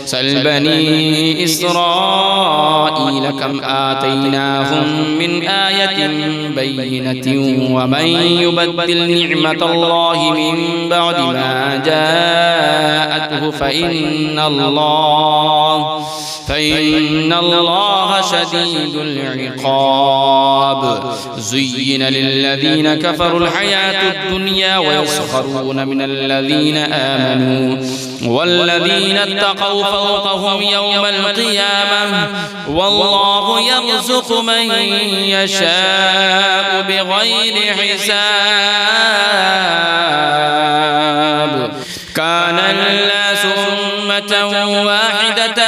سل بني إسرائيل كم آتيناهم من آية بينة ومن يبدل نعمة الله من بعد ما جاءته فإن الله شديد العقاب. زين للذين كفروا الحياة الدنيا ويسخرون من الذين آمنوا والذين اتقوا فوقهم يوم القيامة والله يرزق من يشاء بغير حساب. كان الناس أمة واحدة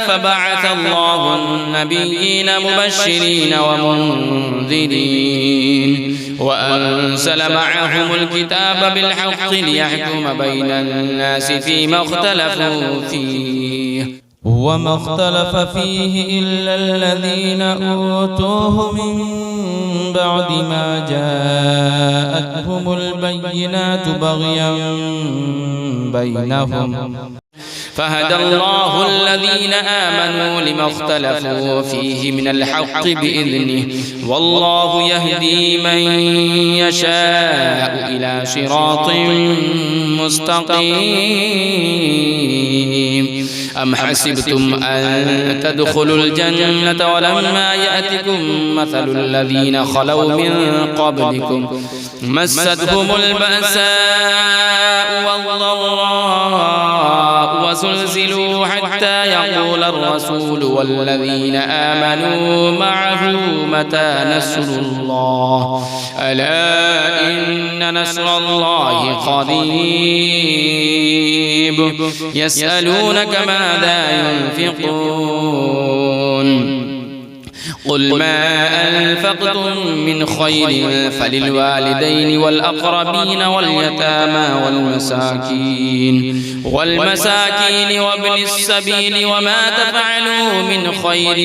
فبعث الله النبيين مبشرين ومنذرين وأنزل معهم الكتاب بالحق ليحكم بين الناس فيما اختلفوا فيه وما اختلف فيه إلا الذين أوتوه من بعد ما جاءتهم البينات بغيا بينهم فهدى الله الذين آمنوا لما اختلفوا فيه من الحق بإذنه والله يهدي من يشاء إلى صراط مستقيم. أم حسبتم أن تدخلوا الجنة ولما يأتكم مثل الذين خلوا من قبلكم مستهم البأساء والضراء وزلزلوا حتى يقول الرسول والذين آمنوا معه متى نصر الله ألا إن نصر الله قريب. يسألونك ماذا ينفقون قل ما أنفقتم من خير فللوالدين والأقربين واليتامى والمساكين وابن السبيل وما تفعلوا من خير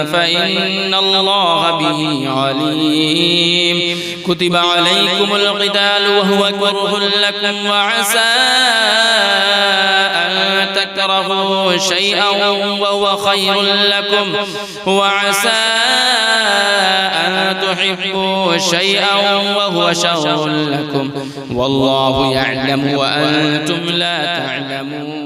فإن الله به عليم. كتب عليكم القتال وهو كره لكم وعسى أن تكرهوا شيئا وهو خير لكم وعسى أن تحبوا شيئا وهو شر لكم والله يعلم وأنتم لا تعلمون.